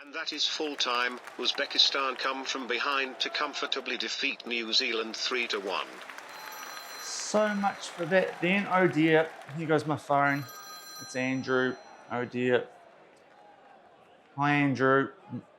And that is full time. Uzbekistan come from behind to comfortably defeat New Zealand 3-1. So much for that then. Oh dear, here goes my phone. It's Andrew. Oh dear. Hi Andrew.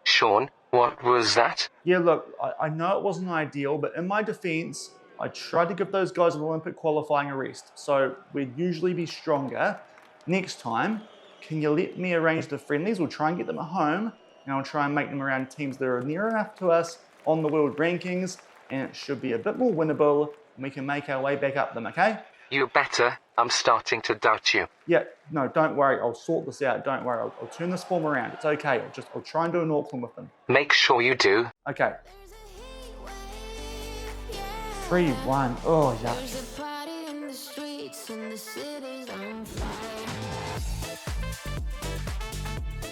Shaun, what was that? Yeah, look, I know it wasn't ideal, but in my defense, I tried to give those guys an Olympic qualifying a rest, so we'd usually be stronger. Next time, can you let me arrange the friendlies? We'll try and get them at home, and I'll try and make them around teams that are near enough to us on the world rankings, and it should be a bit more winnable, and we can make our way back up them, okay? You better. I'm starting to doubt you. Yeah, no, don't worry. I'll sort this out. Don't worry. I'll turn this form around. It's okay. I'll try and do an Auckland with them. Make sure you do. Okay. 3-1. Oh, yeah.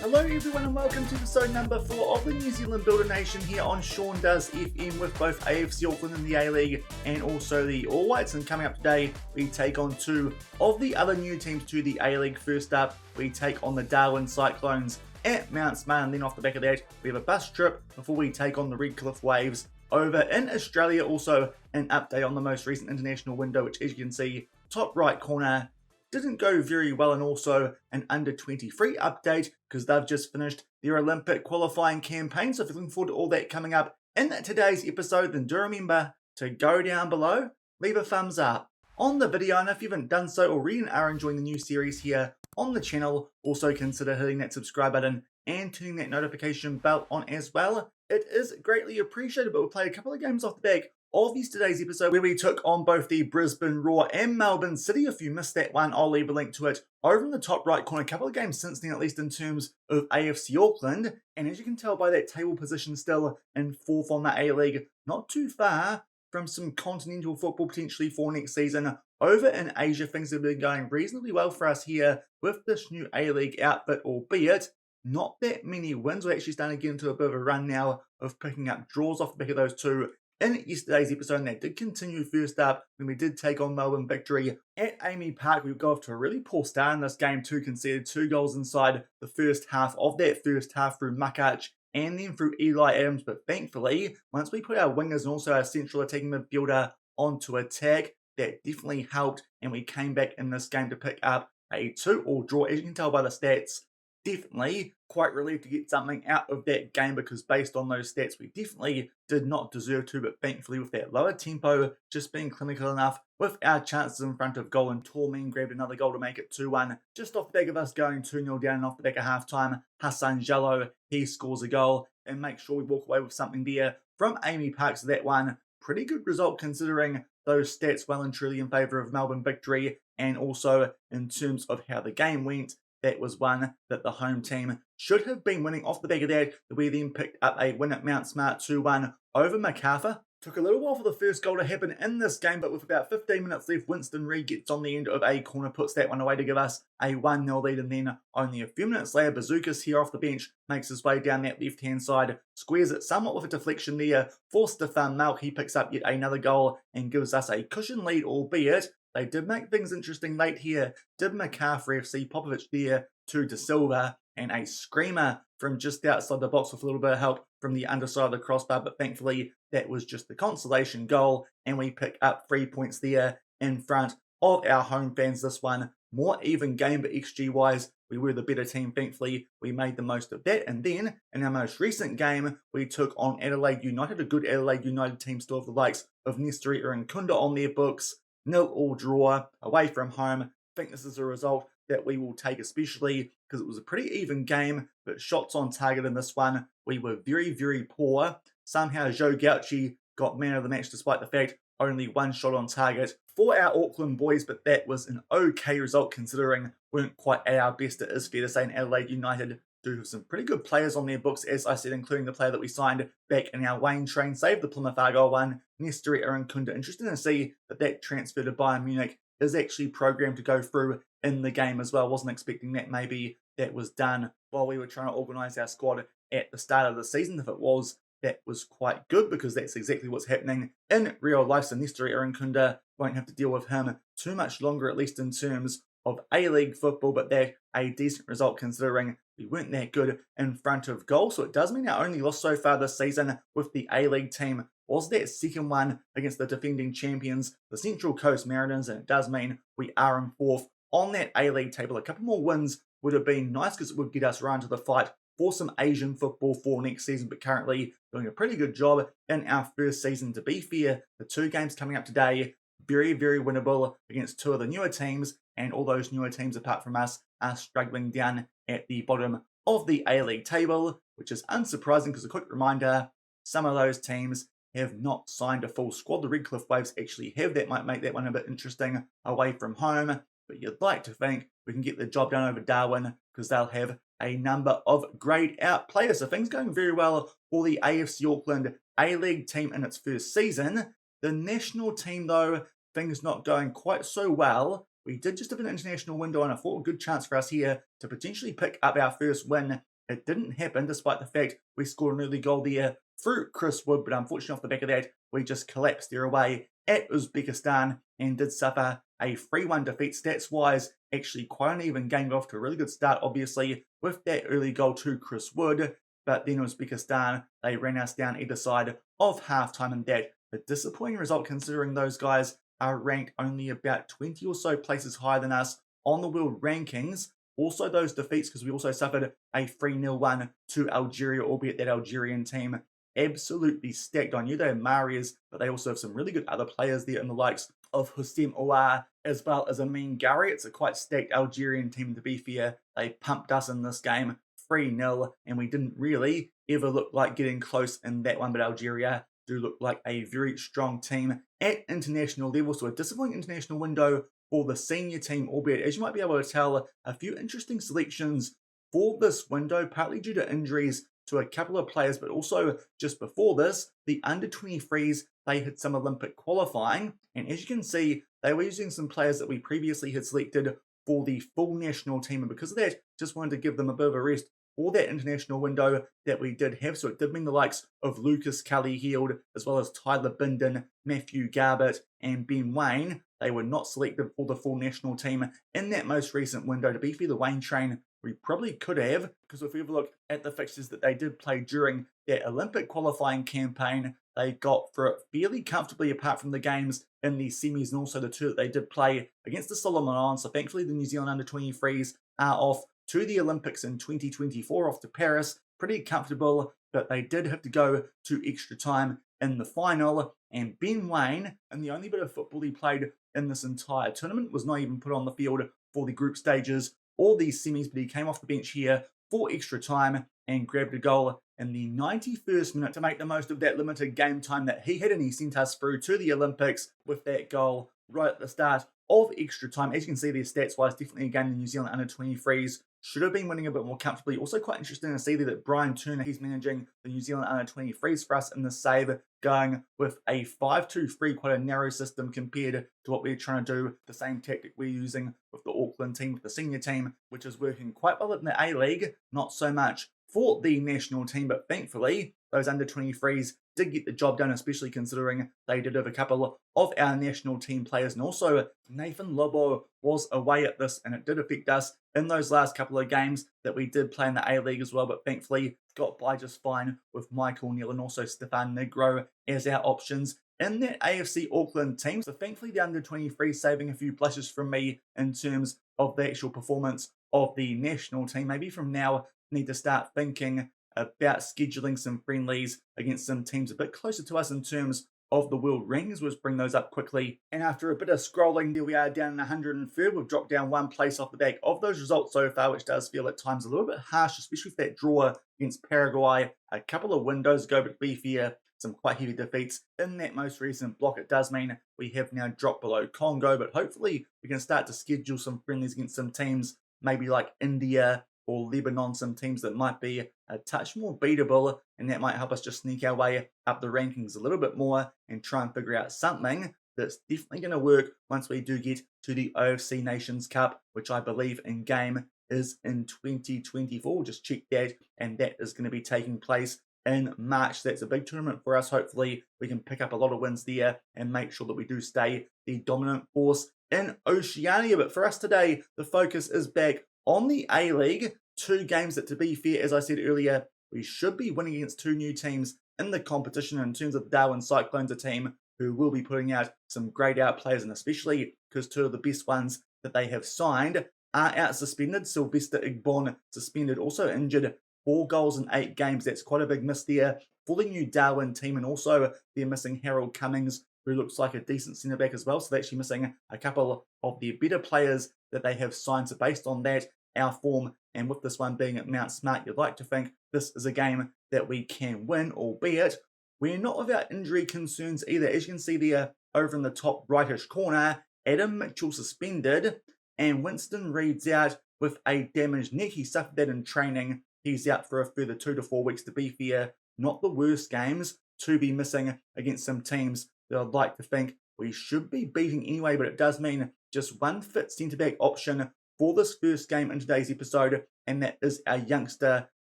Hello everyone and welcome to episode number 4 of the New Zealand Builder Nation here on Shaun Does FM with both AFC Auckland in the A-League and also the All Whites. And coming up today, we take on 2 of the other new teams to the A-League. First up, we take on the Darwin Cyclones at Mount Smart, and then off the back of that, we have a bus trip before we take on the Redcliffe Waves over in Australia. Also, an update on the most recent international window, which as you can see, top right corner, didn't go very well, and also an under-23 update because they've just finished their Olympic qualifying campaign. So if you're looking forward to all that coming up in today's episode, then do remember to go down below, leave a thumbs up on the video, and if you haven't done so already and are enjoying the new series here on the channel, also consider hitting that subscribe button and turning that notification bell on as well. It is greatly appreciated, but we'll play a couple of games off the back of yesterday's episode where we took on both the Brisbane Roar and Melbourne City. If you missed that one, I'll leave a link to it over in the top right corner. A couple of games since then, at least in terms of AFC Auckland. And as you can tell by that table position, still in 4th on the A-League, not too far from some continental football potentially for next season. Over in Asia, things have been going reasonably well for us here with this new A-League outfit, albeit not that many wins. We're actually starting to get into a bit of a run now of picking up draws off the back of those 2 in yesterday's episode, and that did continue first up when we did take on Melbourne Victory at Amy Park. We got off to a really poor start in this game too, conceded 2 goals inside the first half of that first half through Muckach and then through Eli Adams, but thankfully, once we put our wingers and also our central attacking midfielder onto attack, that definitely helped, and we came back in this game to pick up a 2-2 draw. As you can tell by the stats, definitely quite relieved to get something out of that game, because based on those stats, we definitely did not deserve to, but thankfully with that lower tempo, just being clinical enough with our chances in front of goal, and Tormin grabbed another goal to make it 2-1. Just off the back of us going 2-0 down and off the back of half-time, Hassan Jallo, he scores a goal and makes sure we walk away with something there from Amy Park. So that one, pretty good result considering those stats well and truly in favour of Melbourne Victory, and also in terms of how the game went, that was one that the home team should have been winning. Off the back of that, we then picked up a win at Mount Smart 2-1 over Macarthur. Took a little while for the first goal to happen in this game, but with about 15 minutes left, Winston Reid gets on the end of a corner, puts that one away to give us a 1-0 lead, and then only a few minutes later, Bazookas here off the bench makes his way down that left-hand side, squares it somewhat with a deflection there for Stefan Malk. He picks up yet another goal and gives us a cushion lead, albeit they did make things interesting late here. Did Macarthur FC, Popovic there to De Silva, and a screamer from just outside the box with a little bit of help from the underside of the crossbar, but thankfully that was just the consolation goal, and we pick up 3 points there in front of our home fans. This one, more even game, but XG-wise, we were the better team. Thankfully, we made the most of that. And then, in our most recent game, we took on Adelaide United, a good Adelaide United team still of the likes of Nesteri Irankunda on their books. 0-0 draw, away from home. I think this is a result that we will take, especially because it was a pretty even game, but shots on target in this one, we were very, very poor. Somehow Joe Gauci got man of the match despite the fact only 1 shot on target for our Auckland boys, but that was an okay result considering we weren't quite at our best. It is fair to say, and Adelaide United do have some pretty good players on their books, as I said, including the player that we signed back in our Wayne train save, the Plymouth Argyle one, Nesteri Irankunda. Interesting to see that transfer to Bayern Munich is actually programmed to go through in the game as well. Wasn't expecting that. Maybe that was done while we were trying to organise our squad at the start of the season. If it was, that was quite good, because that's exactly what's happening in real life. So Nesteri Irankunda won't have to deal with him too much longer, at least in terms of A-League football, but that a decent result considering we weren't that good in front of goal. So it does mean our only loss so far this season with the A-League team was that second one against the defending champions, the Central Coast Mariners, and it does mean we are in fourth on that A-League table. A couple more wins would have been nice because it would get us right to the fight for some Asian football for next season, but currently doing a pretty good job in our first season. To be fair, the two games coming up today, very, very winnable against two of the newer teams, and all those newer teams apart from us are struggling down at the bottom of the A-League table, which is unsurprising because a quick reminder, some of those teams have not signed a full squad. The Redcliffe Waves actually have. That might make that one a bit interesting away from home, but you'd like to think we can get the job done over Darwin because they'll have a number of grayed out players. So things going very well for the AFC Auckland A-League team in its first season. The national team, though, things not going quite so well. We did just have an international window and I thought a good chance for us here to potentially pick up our first win. It didn't happen despite the fact we scored an early goal there through Chris Wood, but unfortunately off the back of that, we just collapsed there away at Uzbekistan and did suffer a 3-1 defeat. Stats-wise, actually quite an even game. Got off to a really good start, obviously, with that early goal to Chris Wood, but then Uzbekistan, they ran us down either side of halftime, and that a disappointing result considering those guys are ranked only about 20 or so places higher than us on the world rankings. Also those defeats, because we also suffered a 3-0 one to Algeria, albeit that Algerian team absolutely stacked. I knew they had Marius, but they also have some really good other players there in the likes of Hussein Ouar as well as Amin Gari. It's a quite stacked Algerian team, to be fair. They pumped us in this game 3-0, and we didn't really ever look like getting close in that one, but Algeria do look like a very strong team at international level. So a disappointing international window for the senior team, albeit, as you might be able to tell, a few interesting selections for this window, partly due to injuries to a couple of players, but also just before this, the under-23s, they had some Olympic qualifying, and as you can see, they were using some players that we previously had selected for the full national team, and because of that, just wanted to give them a bit of a rest for that international window that we did have. So it did mean the likes of Lucas Kelly-Heald, as well as Tyler Bindon, Matthew Garbett, and Ben Wayne, they were not selected for the full national team in that most recent window. To be fair, the Wayne train we probably could have, because if we have a look at the fixtures that they did play during their Olympic qualifying campaign, they got through it fairly comfortably apart from the games in the semis and also the two that they did play against the Solomon Islands. So thankfully the New Zealand under-23s are off to the Olympics in 2024, off to Paris. Pretty comfortable, but they did have to go to extra time in the final. And Ben Wayne, and the only bit of football he played in this entire tournament, was not even put on the field for the group stages or these semis, but he came off the bench here for extra time and grabbed a goal in the 91st minute to make the most of that limited game time that he had, and he sent us through to the Olympics with that goal right at the start of extra time. As you can see, their stats-wise, definitely a game the New Zealand under-23s should have been winning a bit more comfortably. Also quite interesting to see there that Brian Turner, he's managing the New Zealand under-23s for us in the save, going with a 5-2-3, quite a narrow system compared to what we're trying to do, the same tactic we're using with the Auckland team, with the senior team, which is working quite well in the A-League, not so much for the national team, but thankfully those under-23s did get the job done, especially considering they did have a couple of our national team players, and also Nathan Lobo was away at this, and it did affect us in those last couple of games that we did play in the A-League as well, but thankfully got by just fine with Michael Neal and also Stefan Negro as our options in that AFC Auckland team. So thankfully the under-23 saving a few blushes from me in terms of the actual performance of the national team. Maybe from now need to start thinking about scheduling some friendlies against some teams a bit closer to us in terms of the world rankings. We'll just bring those up quickly. And after a bit of scrolling, there we are down in 103rd. We've dropped down one place off the back of those results so far, which does feel at times a little bit harsh, especially with that draw against Paraguay a couple of windows ago. But to be fair, some quite heavy defeats in that most recent block. It does mean we have now dropped below Congo, but hopefully we can start to schedule some friendlies against some teams, maybe like India or Lebanon, some teams that might be a touch more beatable, and that might help us just sneak our way up the rankings a little bit more and try and figure out something that's definitely going to work once we do get to the AFC Nations Cup, which I believe in game is in 2024. We'll just check that, and that is going to be taking place in March. That's a big tournament for us. Hopefully we can pick up a lot of wins there and make sure that we do stay the dominant force in Oceania. But for us today, the focus is back On the A-League, 2 games that, to be fair, as I said earlier, we should be winning against 2 new teams in the competition. In terms of the Darwin Cyclones, a team who will be putting out some grayed out players, and especially because 2 of the best ones that they have signed are out suspended. Sylvester Igbon suspended, also injured, 4 goals in 8 games. That's quite a big miss there for the new Darwin team. And also they're missing Harold Cummings, who looks like a decent centre-back as well. So they're actually missing a couple of their better players that they have signed. So based on that, our form, and with this one being at Mount Smart, you'd like to think this is a game that we can win, albeit we're not without injury concerns either. As you can see there over in the top rightish corner, Adam Mitchell suspended and Winston Reed's out with a damaged neck. He suffered that in training. He's out for a further 2 to 4 weeks. To be fair, not the worst games to be missing against some teams that I'd like to think we should be beating anyway, but it does mean just one fit centre-back option for this first game in today's episode, and that is our youngster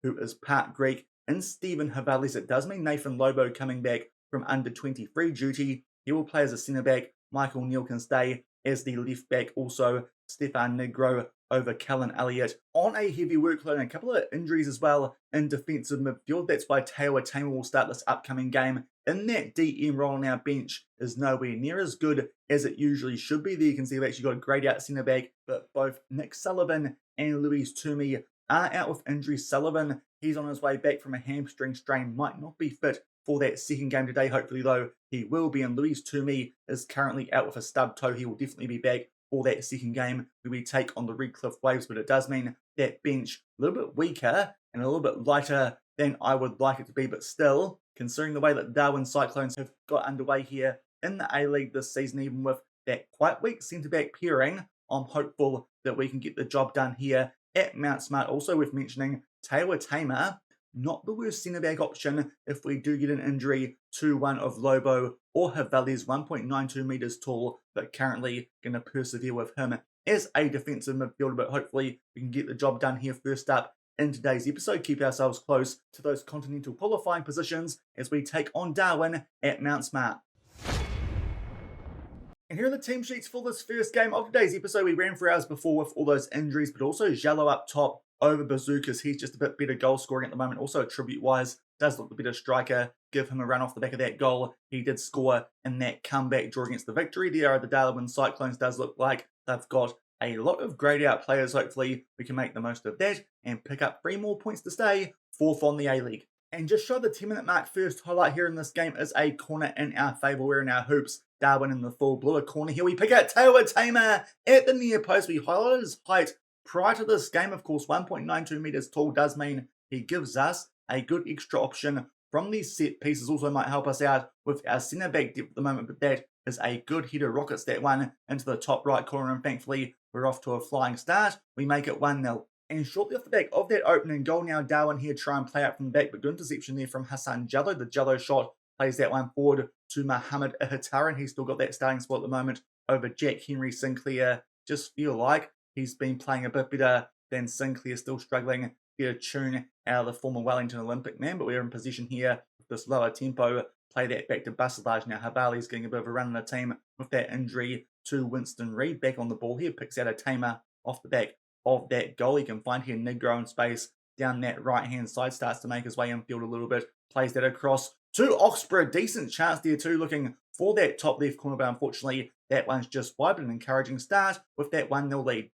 who is part Greek in Stephen Havalis. It does mean Nathan Lobo coming back from under 23 duty. He will play as a centre-back. Michael Neal can stay as the left-back. Also, Stefan Negro over Callan Elliott on a heavy workload and a couple of injuries as well in defensive midfield. That's why Taylor Tamer will start this upcoming game in that DM role. On our bench is nowhere near as good as it usually should be. There you can see we've actually got a greyed out centre back, but both Nick Sullivan and Louis Toomey are out with injury. Sullivan, he's on his way back from a hamstring strain, might not be fit for that second game today. Hopefully though, he will be. And Louis Toomey is currently out with a stub toe. He will definitely be back for that second game where we take on the Redcliffe Waves, but it does mean that bench a little bit weaker and a little bit lighter than I would like it to be, but still, considering the way that Darwin Cyclones have got underway here in the A-League this season, even with that quite weak centre-back pairing, I'm hopeful that we can get the job done here at Mount Smart. Also worth mentioning, Taylor Tamer, not the worst centre-back option if we do get an injury to one of Lobo or Havali's, 1.92 metres tall, but currently going to persevere with him as a defensive midfielder, but hopefully we can get the job done here first up in today's episode. Keep ourselves close to those continental qualifying positions as we take on Darwin at Mount Smart. And here are the team sheets for this first game of today's episode. We ran for hours before with all those injuries, but also Jallo up top over Bazookas. He's just a bit better goal scoring at the moment. Also attribute-wise, does look the better striker. Give him a run off the back of that goal. He did score in that comeback draw against the Victory. There are the Darwin Cyclones. Does look like they've got a lot of greyed out players. Hopefully we can make the most of that and pick up 3 more points to stay 4th on the A-League. And just show the 10-minute mark, first highlight here in this game is a corner in our favour. We're in our hoops. Darwin in the full blue. A corner here. We pick out Taylor Tamer at the near post. We highlighted his height prior to this game. Of course, 1.92 metres tall does mean he gives us a good extra option from these set pieces. Also might help us out with our centre-back depth at the moment, but that is a good header. Rockets that one into the top right corner, and thankfully we're off to a flying start. We make it 1-0. And shortly off the back of that opening goal, now Darwin here try and play out from the back, but good interception there from Hassan Jallo. The Jallo shot plays that one forward to Mohamed Ihataran. He's still got that starting spot at the moment over Jack Henry Sinclair. Just feel like he's been playing a bit better than Sinclair, still struggling to get a tune out of the former Wellington Olympic man, but we're in position here with this lower tempo. Play that back to Basilage. Now Havali's getting a bit of a run in the team with that injury to Winston Reed. Back on the ball here, picks out a Tamer off the back of that goal. He can find here Negro in space down that right-hand side, starts to make his way infield a little bit, plays that across to Oxborough. Decent chance there too, looking for that top left corner, but unfortunately that one's just wide. But an encouraging start with that 1-0 lead.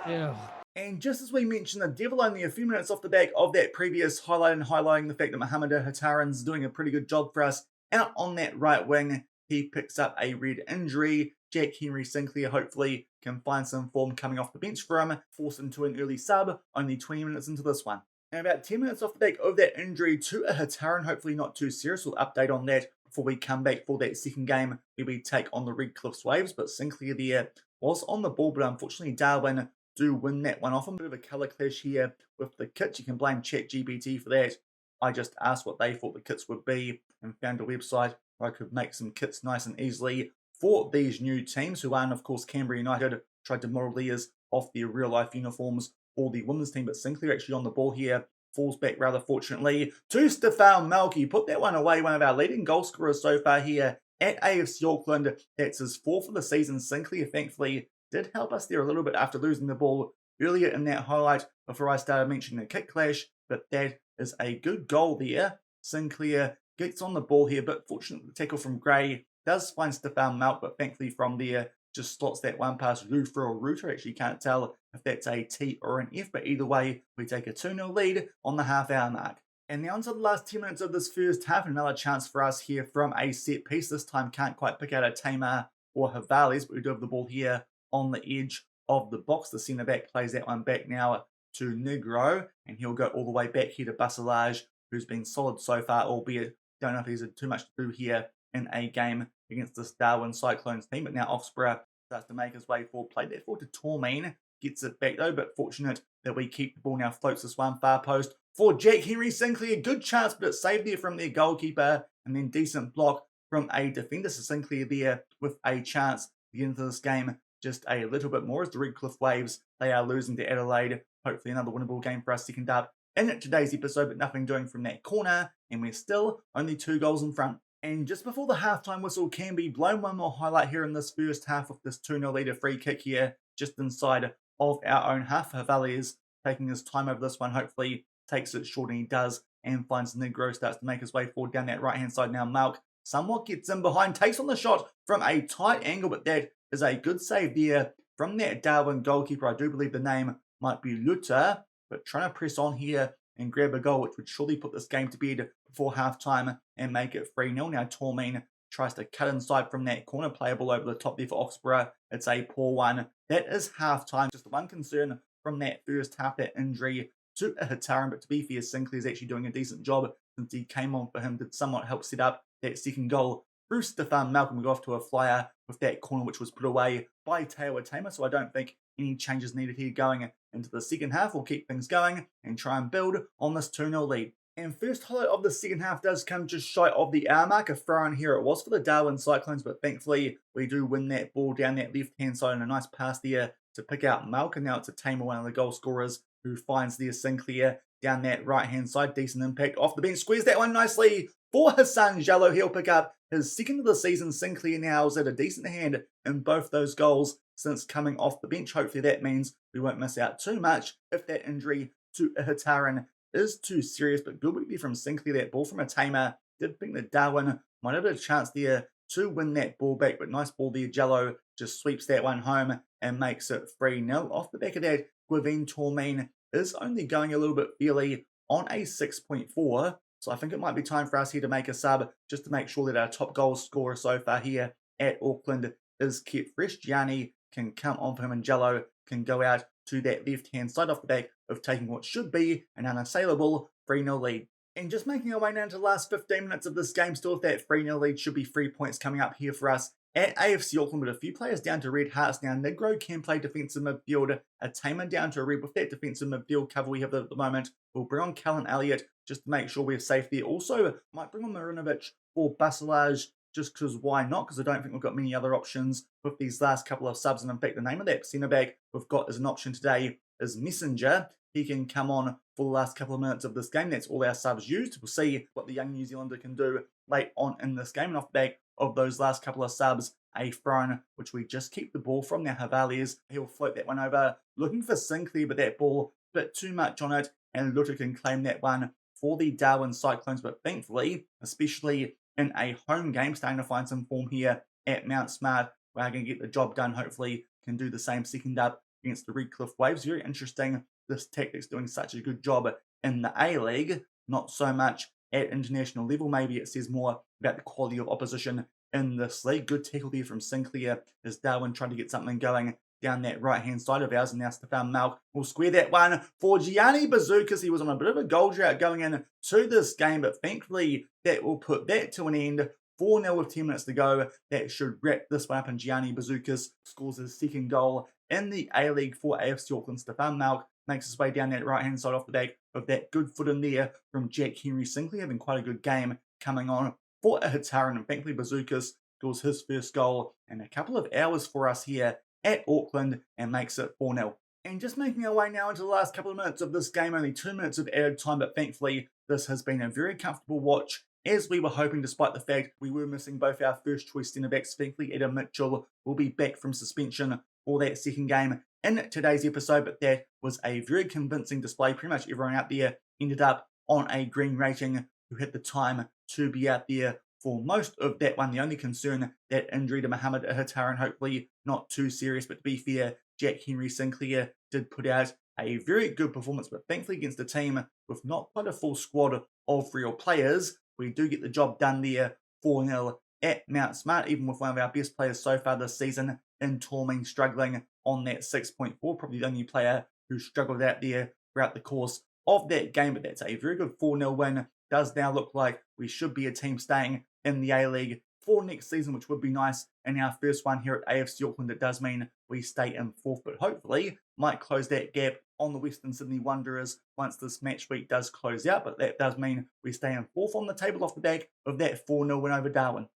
Yeah. And just as we mentioned, the Devil only a few minutes off the back of that previous highlight and highlighting the fact that Mohamed Ihataran's doing a pretty good job for us out on that right wing. He picks up a red injury. Jack Henry Sinclair hopefully can find some form coming off the bench for him, force him to an early sub, only 20 minutes into this one. And about 10 minutes off the back of that injury to Ihataran, hopefully not too serious. We'll update on that before we come back for that second game where we take on the Redcliffe Waves. But Sinclair there was on the ball, but unfortunately Darwin do win that one off. A bit of a colour clash here with the kits. You can blame ChatGPT for that. I just asked what they thought the kits would be and found a website where I could make some kits nice and easily for these new teams who aren't, of course, Canberra United. Tried to model theirs off their real-life uniforms for the women's team, but Sinclair actually on the ball here. Falls back rather fortunately to Stefan Malky. Put that one away, one of our leading goal scorers so far here at AFC Auckland. That's his 4th of the season. Sinclair, thankfully, did help us there a little bit after losing the ball earlier in that highlight before I started mentioning the kick clash, but that is a good goal there. Sinclair gets on the ball here, but fortunately the tackle from Gray does find Stefan Malk, but thankfully from there just slots that one past Rue for a router. Actually can't tell if that's a T or an F, but either way, we take a 2-0 lead on the half-hour mark. And now onto the last 10 minutes of this first half, another chance for us here from a set piece. This time can't quite pick out a Tamar or Havales, but we do have the ball here on the edge of the box. The centre back plays that one back now to Negro, and he'll go all the way back here to Basilage, who's been solid so far, albeit don't know if he's had too much to do here in a game against this Darwin Cyclones team. But now Offspur starts to make his way forward. Played that forward to Tormeen, gets it back though, but fortunate that we keep the ball. Now floats this one far post for Jack Henry Sinclair. Good chance, but it's saved there from their goalkeeper, and then decent block from a defender. So Sinclair there with a chance to get into this game just a little bit more as the Redcliffe Waves, they are losing to Adelaide. Hopefully another winnable game for us second up in today's episode, but nothing doing from that corner, and we're still only 2 goals in front. And just before the halftime whistle can be blown, one more highlight here in this first half with this 2-0 leader free kick here just inside of our own half. Havales taking his time over this one, hopefully takes it short, and he does, and finds Negro, starts to make his way forward down that right hand side. Now Malk somewhat gets in behind, takes on the shot from a tight angle, but that is a good save there from that Darwin goalkeeper. I do believe the name might be Luther, but trying to press on here and grab a goal, which would surely put this game to bed before half-time and make it 3-0. Now Tormeen tries to cut inside from that corner, playable over the top there for Oxborough. It's a poor one. That is half-time. Just the one concern from that first half, that injury to Hitaran, but to be fair, Sinclair's actually doing a decent job since he came on for him, did somewhat help set up that second goal. Bruce Stefan Malcolm will go off to a flyer with that corner, which was put away by Taylor Tamer, so I don't think any changes needed here going into the second half. We'll keep things going and try and build on this 2-0 lead. And first highlight of the second half does come just shy of the hour mark. A throw in here it was for the Darwin Cyclones, but thankfully we do win that ball down that left-hand side, and a nice pass there to pick out Malk, and now it's a Tamer, one of the goal scorers, who finds their Sinclair down that right-hand side. Decent impact off the bench, squares that one nicely for Hassan Jallo. He'll pick up his second of the season. Sinclair now is at a decent hand in both those goals since coming off the bench. Hopefully that means we won't miss out too much if that injury to Hitaran is too serious. But good work there from Sinclair. That ball from a Tamer did think that Darwin might have a chance there to win that ball back, but nice ball there. Jallo just sweeps that one home and makes it 3-0. Off the back of that, Gwevin Tormeen is only going a little bit fairly on a 6.4. So I think it might be time for us here to make a sub just to make sure that our top goal scorer so far here at Auckland is kept fresh. Gianni can come on for him, and Jallo can go out to that left-hand side off the back of taking what should be an unassailable 3-0 lead. And just making our way now to the last 15 minutes of this game, still with that 3-0 lead, should be 3 points coming up here for us at AFC Auckland, with a few players down to red hearts now. Negro can play defensive midfield, a Tamer down to a red. With that defensive midfield cover we have at the moment, we'll bring on Callan Elliott just to make sure we're safe there. Also, might bring on Marinovic or Basilage, just because why not? Because I don't think we've got many other options with these last couple of subs. And in fact, the name of that centre back we've got as an option today is Messenger. He can come on for the last couple of minutes of this game. That's all our subs used. We'll see what the young New Zealander can do late on in this game. And off the back of those last couple of subs, a throw-in, which we just keep the ball from. Now Havales, he'll float that one over, looking for Sinclair, but that ball a bit too much on it, and Luther can claim that one for the Darwin Cyclones. But thankfully, especially in a home game, starting to find some form here at Mount Smart, we're going to get the job done. Hopefully can do the same second up against the Redcliffe Waves. Very interesting, this tactic's doing such a good job in the A-League, not so much at international level. Maybe it says more about the quality of opposition in this league. Good tackle there from Sinclair as Darwin trying to get something going down that right-hand side of ours. And now Stefan Malk will square that one for Gianni Bazookas. He was on a bit of a goal drought going in to this game, but thankfully that will put that to an end. 4-0 with 10 minutes to go. That should wrap this one up, and Gianni Bazookas scores his second goal in the A-League for AFC Auckland. Stefan Malk makes his way down that right-hand side off the back of that good foot in there from Jack Henry Sinclair, having quite a good game coming on for Hitaran, and thankfully Bazookas scores his first goal in a couple of hours for us here at Auckland and makes it 4-0. And just making our way now into the last couple of minutes of this game, only 2 minutes of added time, but thankfully this has been a very comfortable watch, as we were hoping, despite the fact we were missing both our first choice centre backs. Thankfully Adam Mitchell will be back from suspension for that second game in today's episode, but that was a very convincing display. Pretty much everyone out there ended up on a green rating who had the time to be out there for most of that one. The only concern, that injury to Mohamed Ihataren, hopefully not too serious, but to be fair, Jack Henry Sinclair did put out a very good performance, but thankfully against a team with not quite a full squad of real players, we do get the job done there 4-0 at Mount Smart, even with one of our best players so far this season in Torming struggling on that 6.4, probably the only player who struggled out there throughout the course of that game, but that's a very good 4-0 win. Does now look like we should be a team staying in the A-League for next season, which would be nice. In our first one here at AFC Auckland, it does mean we stay in fourth, but hopefully might close that gap on the Western Sydney Wanderers once this match week does close out, but that does mean we stay in fourth on the table off the back of that 4-0 win over Darwin.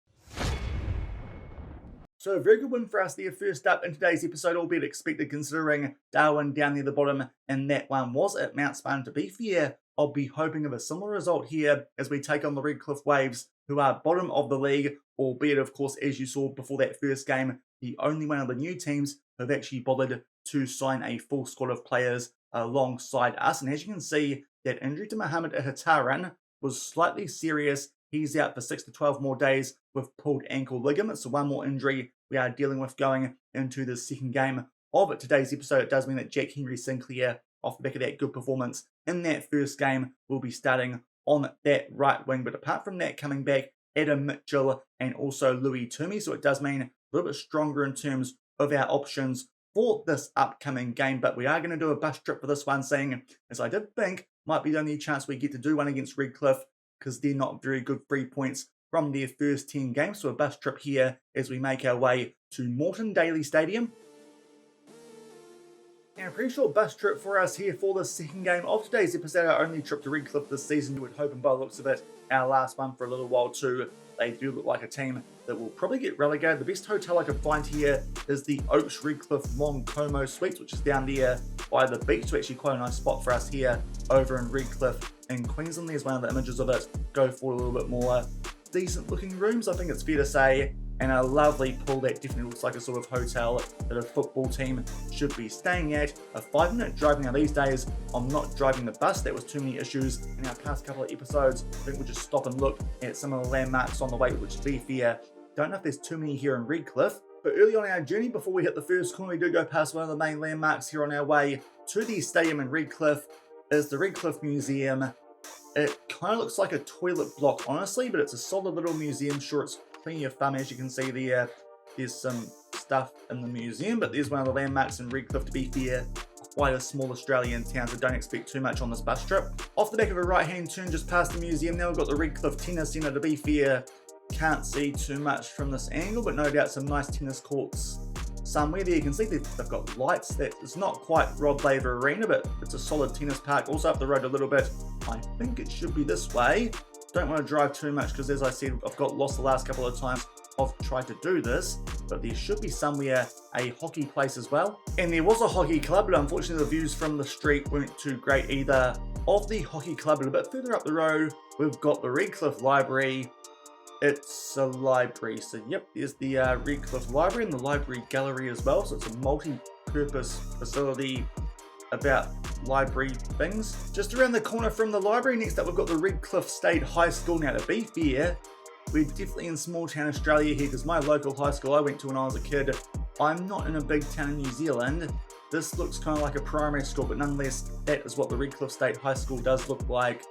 So a very good win for us there first up in today's episode, albeit expected considering Darwin down near the bottom, and that one was at Mount Smart. To be fair, I'll be hoping of a similar result here as we take on the Redcliffe Waves, who are bottom of the league, albeit of course, as you saw before that first game, the only one of the new teams who have actually bothered to sign a full squad of players alongside us. And as you can see, that injury to Mohamed Ihataren was slightly serious. He's out for 6 to 12 more days with pulled ankle ligaments. So one more injury we are dealing with going into the second game of today's episode. It does mean that Jack Henry Sinclair, off the back of that good performance in that first game, will be starting on that right wing. But apart from that, coming back, Adam Mitchell and also Louis Toomey. So it does mean a little bit stronger in terms of our options for this upcoming game. But we are going to do a bus trip for this one, seeing as I did think might be the only chance we get to do one against Redcliffe, because they're not very good 3 points from their first 10 games. So a bus trip here as we make our way to Moreton Daily Stadium. And a pretty short bus trip for us here for the second game of today's episode. Our only trip to Redcliffe this season, you would hope, and by the looks of it, our last one for a little while too. They do look like a team that will probably get relegated. The best hotel I could find here is the Oaks Redcliffe Long Como Suites, which is down there by the beach. So actually quite a nice spot for us here over in Redcliffe in Queensland. There's one of the images of it. Go for a little bit more decent looking rooms, I think it's fair to say, and a lovely pool that definitely looks like a sort of hotel that a football team should be staying at. A 5-minute drive. Now these days I'm not driving the bus, that was too many issues in our past couple of episodes. I think we'll just stop and look at some of the landmarks on the way, which to be fair, don't know if there's too many here in Redcliffe. But early on our journey, before we hit the first corner, we do go past one of the main landmarks here on our way to the stadium in Redcliffe, is the Redcliffe Museum. It kind of looks like a toilet block, honestly, but it's a solid little museum. Sure, it's plenty of fun. As you can see there, there's some stuff in the museum, but there's one of the landmarks in Redcliffe. To be fair, quite a small Australian town, so don't expect too much on this bus trip. Off the back of a right-hand turn, just past the museum, now we've got the Redcliffe Tennis Centre. To be fair, can't see too much from this angle, but no doubt some nice tennis courts somewhere there. You can see they've got lights. That it's not quite Rod Laver Arena, but it's a solid tennis park. Also up the road a little bit, I think it should be this way. Don't want to drive too much because, as I said, I've got lost the last couple of times I've tried to do this, but there should be somewhere a hockey place as well. And there was a hockey club, but unfortunately the views from the street weren't too great either of the hockey club. But a bit further up the road, we've got the Redcliffe Library. It's a library, so yep, there's the Redcliffe Library and the library gallery as well. So it's a multi-purpose facility about library things. Just around the corner from the library, next up we've got the Redcliffe State High School. Now to be fair, we're definitely in small town Australia here, because my local high school I went to when I was a kid, I'm not in a big town in New Zealand. This looks kind of like a primary school, but nonetheless, that is what the Redcliffe State High School does look like.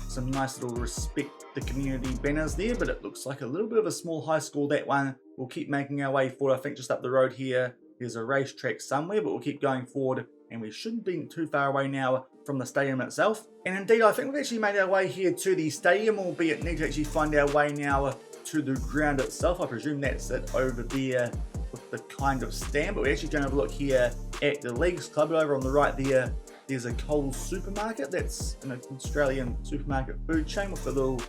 Some nice little respect the community banners there, but it looks like a little bit of a small high school, that one. We'll keep making our way forward. I think just up the road here, there's a racetrack somewhere, but we'll keep going forward, and we shouldn't be too far away now from the stadium itself. And indeed, I think we've actually made our way here to the stadium, albeit need to actually find our way now to the ground itself. I presume that's it over there with the kind of stand, but we're actually going to have a look here at the Leagues Club. Over on the right there, there's a Coles supermarket. That's an Australian supermarket food chain with a little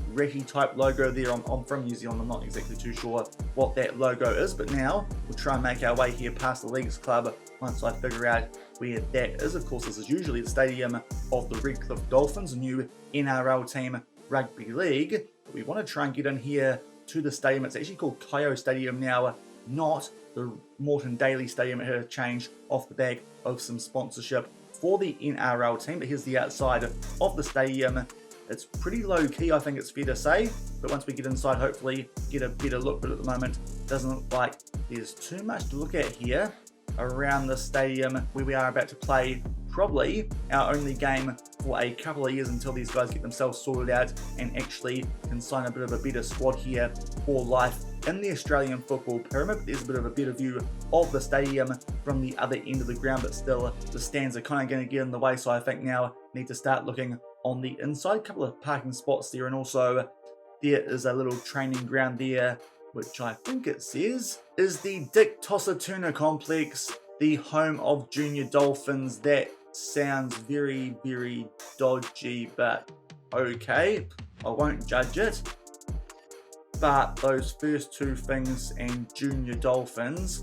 ratty type logo there. I'm from New Zealand, I'm not exactly too sure what that logo is, but now we'll try and make our way here past the Leagues Club once I figure out where that is. Of course, this is usually the stadium of the Redcliffe Dolphins, a new NRL team rugby league. But we want to try and get in here to the stadium. It's actually called Kayo Stadium now, not the Moreton Daily Stadium had a change off the back of some sponsorship for the NRL team. But here's the outside of the stadium. It's pretty low key, I think it's fair to say. But once we get inside, hopefully get a better look. But at the moment, it doesn't look like there's too much to look at here around the stadium where we are about to play probably our only game for a couple of years until these guys get themselves sorted out and actually can sign a bit of a better squad here for life in the Australian football pyramid. But there's a bit of a better view of the stadium from the other end of the ground, but still the stands are kind of going to get in the way, so I think now need to start looking on the inside. A couple of parking spots there, and also there is a little training ground there, which I think it says is the Dick Tosser Turner Complex, the home of Junior Dolphins. That sounds very, very dodgy, but okay, I won't judge it. But those first two things and Junior Dolphins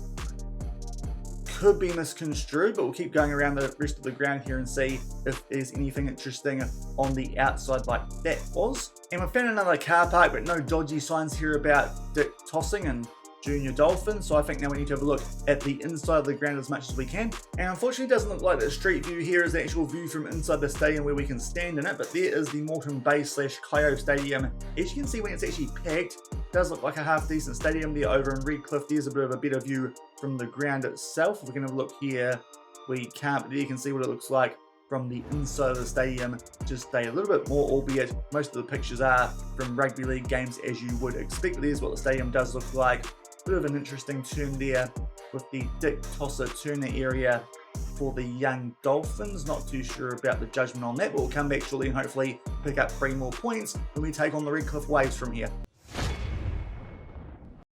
could be misconstrued, but we'll keep going around the rest of the ground here and see if there's anything interesting on the outside like that was. And we found another car park, but no dodgy signs here about Dick Tossing and Junior Dolphins, so I think now we need to have a look at the inside of the ground as much as we can. And unfortunately it doesn't look like the street view here is the actual view from inside the stadium where we can stand in it, but there is the Moreton Bay / Kayo Stadium. As you can see, when it's actually packed, it does look like a half decent stadium there over in Redcliffe. There's a bit of a better view from the ground itself. If we're going to look here, we can't, but there you can see what it looks like from the inside of the stadium, just a little bit more, albeit most of the pictures are from rugby league games as you would expect. There's what the stadium does look like. Bit of an interesting turn there with the Dick Tosser Turner area for the young Dolphins. Not too sure about the judgment on that, but we'll come back shortly and hopefully pick up 3 more points when we take on the Redcliffe Waves from here.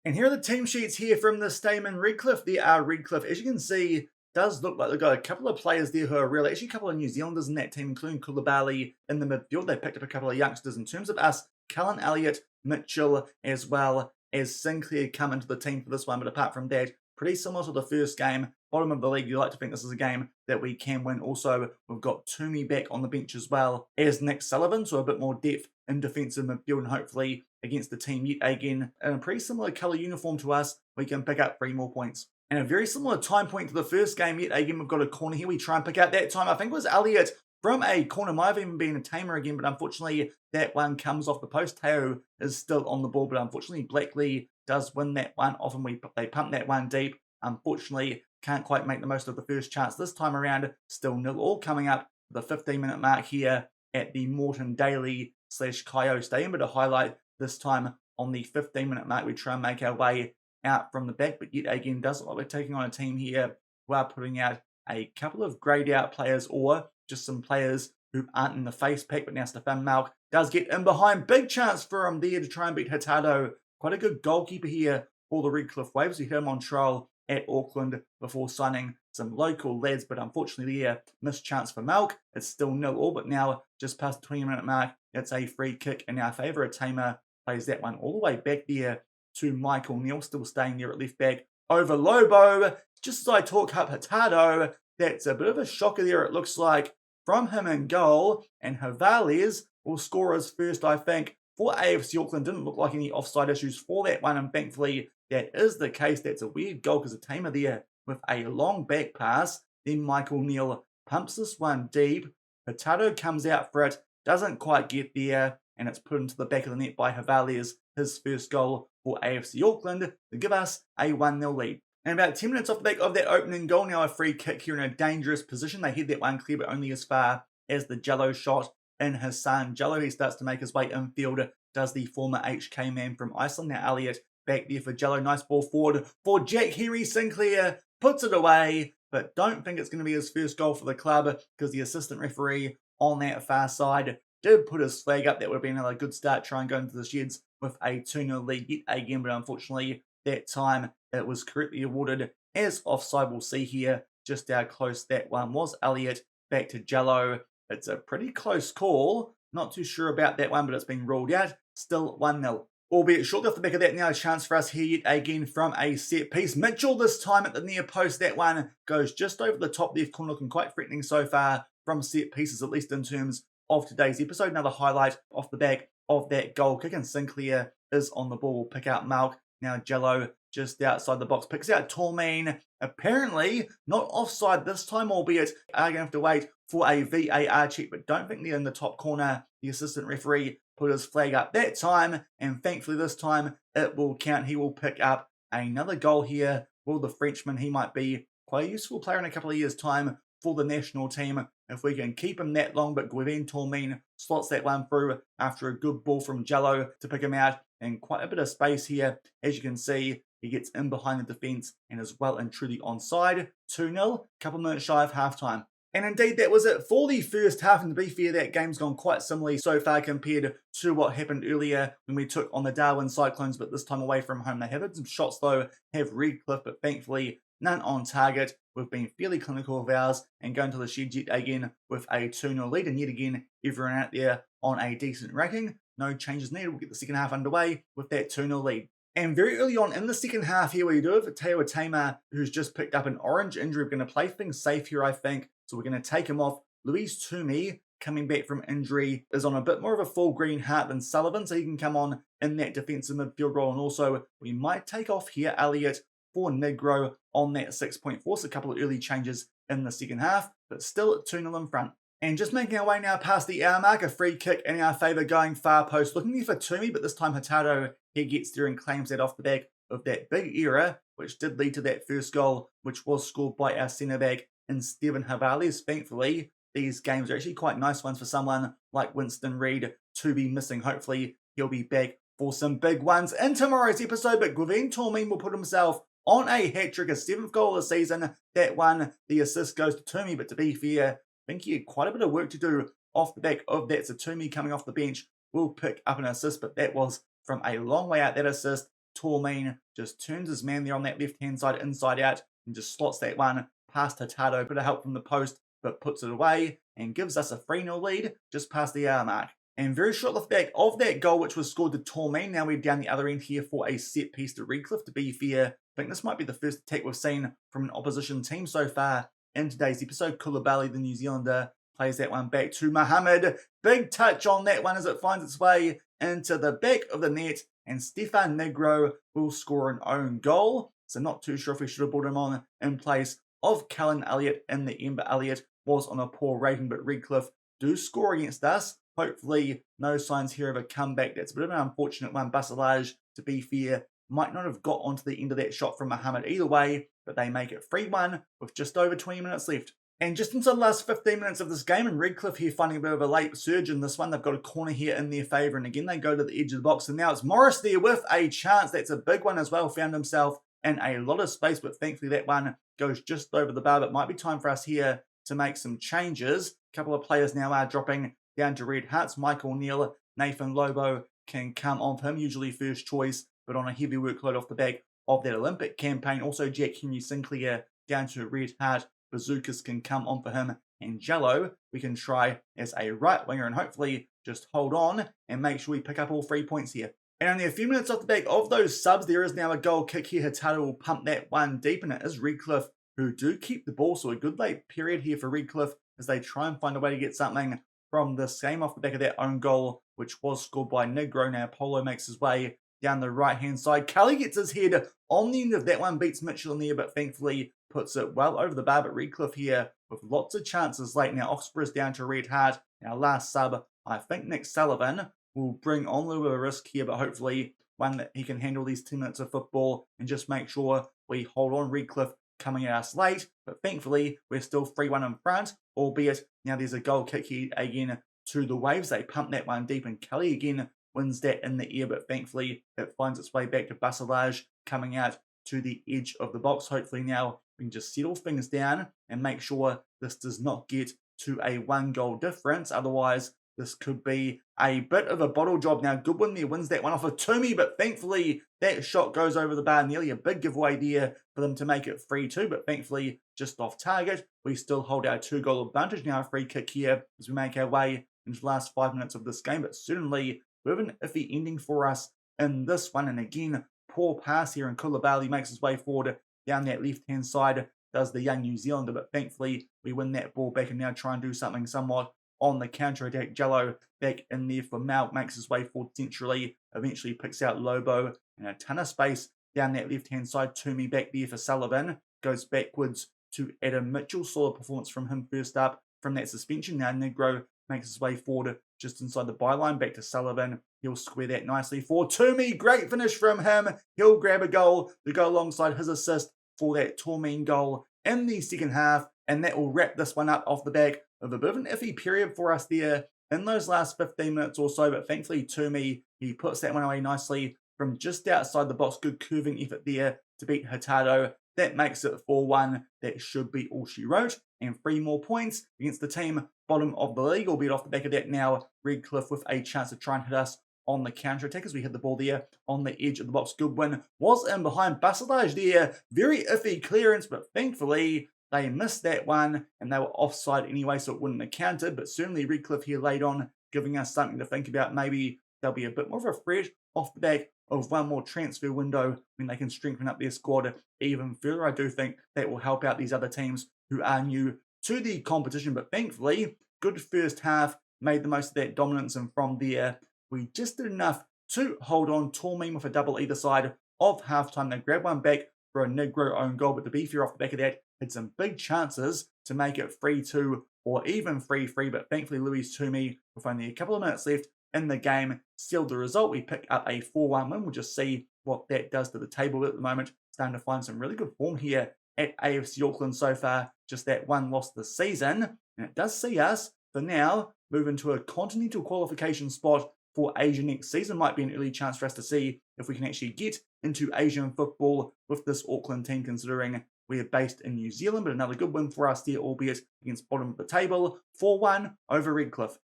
And here are the team sheets here from the stadium in Redcliffe. There are Redcliffe, as you can see, does look like they've got a couple of players there who are real, actually a couple of New Zealanders in that team, including Koulibaly in the midfield. They picked up a couple of youngsters. In terms of us, Cullen Elliott, Mitchell, as well as Sinclair come into the team for this one, but apart from that, pretty similar to the first game. Bottom of the league, you like to think this is a game that we can win. Also, we've got Toomey back on the bench as well as Nick Sullivan, so a bit more depth in defensive midfield, and hopefully against the team yet again in a pretty similar colour uniform to us, we can pick up 3 more points. And a very similar time point to the first game yet again, we've got a corner here. We try and pick out that time, I think it was Elliott from a corner. Might have even been a tamer again, but unfortunately that one comes off the post. Teo is still on the ball, but unfortunately Blackley does win that one off, and they pump that one deep. Unfortunately, can't quite make the most of the first chance this time around. Still 0-0, coming up the 15-minute mark here at the Moreton Daily / Kayo Stadium. But to highlight this time on the 15-minute mark, we try and make our way out from the back, but yet again doesn't look like we're taking on a team here who are putting out a couple of greyed out players, or just some players who aren't in the face pack. But now Stefan Malk does get in behind. Big chance for him there to try and beat Hurtado. Quite a good goalkeeper here for the Redcliffe Waves. We hit him on trial at Auckland before signing some local lads, but unfortunately there, missed chance for Malk. It's still 0-0, but now just past the 20-minute mark, it's a free kick in our favour. A tamer plays that one all the way back there to Michael Neal, still staying there at left back over Lobo. Just as I talk up Hurtado, that's a bit of a shocker there, it looks like, from him in goal, and Havales will score his first, I think, for AFC Auckland. Didn't look like any offside issues for that one, and thankfully that is the case. That's a weird goal because a tamer there with a long back pass. Then Michael Neal pumps this one deep. Hurtado comes out for it, doesn't quite get there, and it's put into the back of the net by Havales, his first goal for AFC Auckland to give us a 1-0 lead. And about 10 minutes off the back of that opening goal, now a free kick here in a dangerous position. They head that one clear, but only as far as the Jello shot in Hassan Jello. He starts to make his way infield, does the former HK man from Iceland. Now Elliott back there for Jello. Nice ball forward for Jack Henry. Sinclair puts it away, but don't think it's going to be his first goal for the club because the assistant referee on that far side did put his flag up. That would have been another good start, try and go into the sheds with a 2-0 lead yet again, but unfortunately that time it was correctly awarded as offside. We'll see here just how close that one was. Elliott back to Jello. It's a pretty close call. Not too sure about that one, but it's been ruled out. Still 1-0. Albeit shortly off the back of that, now a chance for us here yet again from a set piece. Mitchell this time at the near post. That one goes just over the top left corner, looking quite threatening so far from set pieces, at least in terms of today's episode. Another highlight off the back of that goal kick, and Sinclair is on the ball. We'll pick out Malk. Now Jello just outside the box, picks out Tormain. Apparently not offside this time, albeit are going to have to wait for a VAR check, but don't think they're in the top corner. The assistant referee put his flag up that time, and thankfully this time it will count. He will pick up another goal here. Will the Frenchman, he might be quite a useful player in a couple of years' time for the national team if we can keep him that long, but Guevin Tormain slots that one through after a good ball from Jello to pick him out, and quite a bit of space here. As you can see, he gets in behind the defence and is well and truly onside. 2-0, couple minutes shy of halftime. And indeed, that was it for the first half. And to be fair, that game's gone quite similarly so far compared to what happened earlier when we took on the Darwin Cyclones, but this time away from home. They have had some shots, though, have Redcliffe, but thankfully none on target. We've been fairly clinical of ours and going to the shed yet again with a 2-0 lead. And yet again, everyone out there on a decent ranking. No changes needed. We'll get the second half underway with that 2-0 lead. And very early on in the second half here, we do have Teo Atema, who's just picked up an orange injury. We're going to play things safe here, I think. So we're going to take him off. Louise Toomey, coming back from injury, is on a bit more of a full green heart than Sullivan, so he can come on in that defensive midfield role. And also, we might take off here Elliott for Negro on that 6.4. So a couple of early changes in the second half, but still at 2-0 in front. And just making our way now past the hour mark, a free kick in our favour going far post. Looking there for Toomey, but this time Hurtado, he gets there and claims that off the back of that big error, which did lead to that first goal, which was scored by our centre-back in Stephen Havales. Thankfully, these games are actually quite nice ones for someone like Winston Reid to be missing. Hopefully, he'll be back for some big ones in tomorrow's episode, but Guevin Tormain will put himself on a hat-trick, a 7th goal of the season. That one, the assist goes to Toomey, but to be fair, I think he had quite a bit of work to do off the back of that. So Toomey coming off the bench will pick up an assist, but that was from a long way out, that assist. Tormain just turns his man there on that left-hand side, inside out, and just slots that one past Hurtado. Bit of help from the post, but puts it away and gives us a 3-0 lead just past the hour mark. And very short off the back of that goal, which was scored to Tormain, now we're down the other end here for a set piece to Redcliffe. To be fair, I think this might be the first attack we've seen from an opposition team so far in today's episode. Koulibaly, the New Zealander, plays that one back to Mohamed. Big touch on that one as it finds its way into the back of the net, and Stefan Negro will score an own goal. So not too sure if we should have brought him on in place of Callan Elliott in the end, but Elliott was on a poor rating, but Redcliffe do score against us. Hopefully no signs here of a comeback. That's a bit of an unfortunate one. Basilage, to be fair, might not have got onto the end of that shot from Mohamed either way, but they make it 3-1 with just over 20 minutes left. And just into the last 15 minutes of this game, and Redcliffe here finding a bit of a late surge in this one. They've got a corner here in their favour, and again they go to the edge of the box, and now it's Morris there with a chance. That's a big one as well. Found himself in a lot of space, but thankfully that one goes just over the bar. But it might be time for us here to make some changes. A couple of players now are dropping down to red hearts. Michael Neal, Nathan Lobo can come on for him, usually first choice, but on a heavy workload off the back of that Olympic campaign. Also Jack Henry Sinclair down to red heart. Bazookas can come on for him, and Jello we can try as a right winger and hopefully just hold on and make sure we pick up all 3 points here. And only a few minutes off the back of those subs, there is now a goal kick here. Hurtado will pump that one deep, and it is Redcliffe who do keep the ball. So a good late period here for Redcliffe as they try and find a way to get something from this game off the back of that own goal, which was scored by Negro. Now Polo makes his way down the right-hand side. Cully gets his head on the end of that one, beats Mitchell in there, but thankfully puts it well over the bar. But Redcliffe here with lots of chances late. Now Oxborough's down to red heart. Now last sub, I think Nick Sullivan will bring on a little bit of risk here, but hopefully one that he can handle these 10 minutes of football and just make sure we hold on. Redcliffe coming at us late, but thankfully we're still 3-1 in front, albeit now there's a goal kick here again to the Waves. They pump that one deep, and Kelly again wins that in the air, but thankfully it finds its way back to Basilage coming out to the edge of the box. Hopefully now we can just settle things down and make sure this does not get to a 1-goal difference. Otherwise, this could be a bit of a bottle job. Now Goodwin there wins that one off of Toomey, but thankfully that shot goes over the bar. Nearly a big giveaway there for them to make it 3-2, but thankfully just off target. We still hold our 2-goal advantage. Now a free kick here as we make our way into the last 5 minutes of this game, but certainly we have an iffy ending for us in this one. And again, poor pass here, and Koulibaly makes his way forward down that left-hand side, does the young New Zealander, but thankfully we win that ball back and now try and do something somewhat on the counter-attack. Jello back in there for Mal, makes his way forward centrally, eventually picks out Lobo, and a ton of space down that left-hand side. Toomey back there for Sullivan. Goes backwards to Adam Mitchell. Solid performance from him first up from that suspension. Now Negro makes his way forward just inside the byline. Back to Sullivan. He'll square that nicely for Toomey. Great finish from him. He'll grab a goal to go alongside his assist for that Tormeen goal in the second half. And that will wrap this one up off the back of a bit of an iffy period for us there in those last 15 minutes or so. But thankfully, Toomey, he puts that one away nicely from just outside the box. Good curving effort there to beat Hurtado. That makes it 4-1. That should be all she wrote. And 3 more points against the team bottom of the league. Albeit off the back of that now, Redcliffe with a chance to try and hit us on the counter-attack as we hit the ball there on the edge of the box. Goodwin was in behind Basilage there. Very iffy clearance, but thankfully they missed that one and they were offside anyway, so it wouldn't have counted. But certainly Redcliffe here late on, giving us something to think about. Maybe they'll be a bit more of a threat off the back of one more transfer window when they can strengthen up their squad even further. I do think that will help out these other teams who are new to the competition. But thankfully, good first half, made the most of that dominance, and from there, we just did enough to hold on. Tormeen with a double either side of halftime. They grabbed one back for a Negro own goal, but to be fair, off the back of that, had some big chances to make it 3-2 or even 3-3. But thankfully, Louis Toomey, with only a couple of minutes left in the game, sealed the result. We pick up a 4-1 win. We'll just see what that does to the table at the moment. Starting to find some really good form here at AFC Auckland so far. Just that one loss this season. And it does see us, for now, move into a continental qualification spot for Asia next season. Might be an early chance for us to see if we can actually get into Asian football with this Auckland team, considering we are based in New Zealand. But another good win for us there, albeit against bottom of the table. 4-1 over Redcliffe.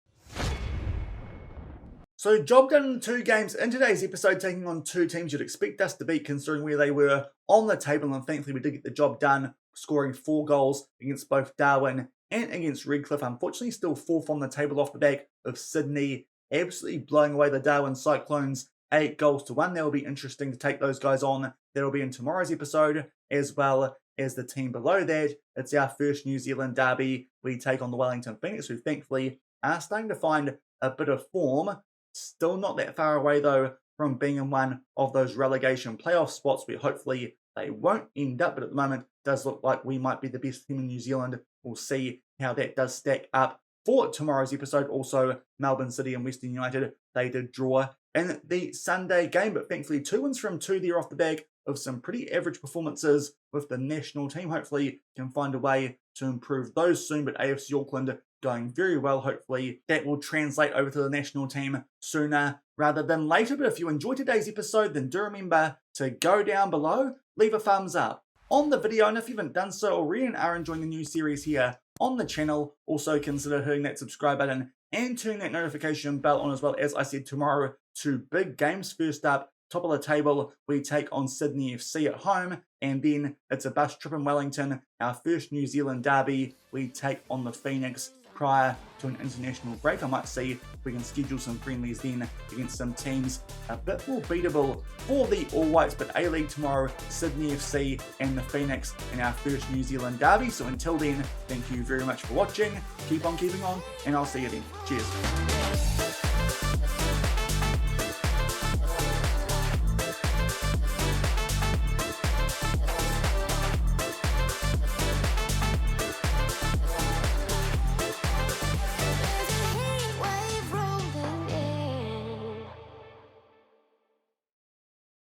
So job done in 2 games in today's episode, taking on 2 teams you'd expect us to beat considering where they were on the table. And thankfully we did get the job done, scoring 4 goals against both Darwin and against Redcliffe. Unfortunately still 4th on the table off the back of Sydney absolutely blowing away the Darwin Cyclones 8-1. That will be interesting to take those guys on. That will be in tomorrow's episode, as well as the team below that. It's our first New Zealand derby. We take on the Wellington Phoenix, who thankfully are starting to find a bit of form. Still not that far away, though, from being in one of those relegation playoff spots where hopefully they won't end up. But at the moment, it does look like we might be the best team in New Zealand. We'll see how that does stack up for tomorrow's episode. Also, Melbourne City and Western United, they did draw in the Sunday game, but thankfully 2 wins from 2 there off the back of some pretty average performances with the national team. Hopefully can find a way to improve those soon, but AFC Auckland going very well. Hopefully that will translate over to the national team sooner rather than later. But if you enjoyed today's episode, then do remember to go down below, leave a thumbs up on the video, and if you haven't done so already and are enjoying the new series here on the channel, also consider hitting that subscribe button and turning that notification bell on as well. As I said, tomorrow 2 big games. First up, top of the table, we take on Sydney FC at home, and then it's a bus trip in Wellington, our first New Zealand derby. We take on the Phoenix prior to an international break. I might see if we can schedule some friendlies then against some teams a bit more beatable for the All Whites. But A-League tomorrow, Sydney FC and the Phoenix in our first New Zealand derby. So until then, thank you very much for watching. Keep on keeping on, and I'll see you then. Cheers.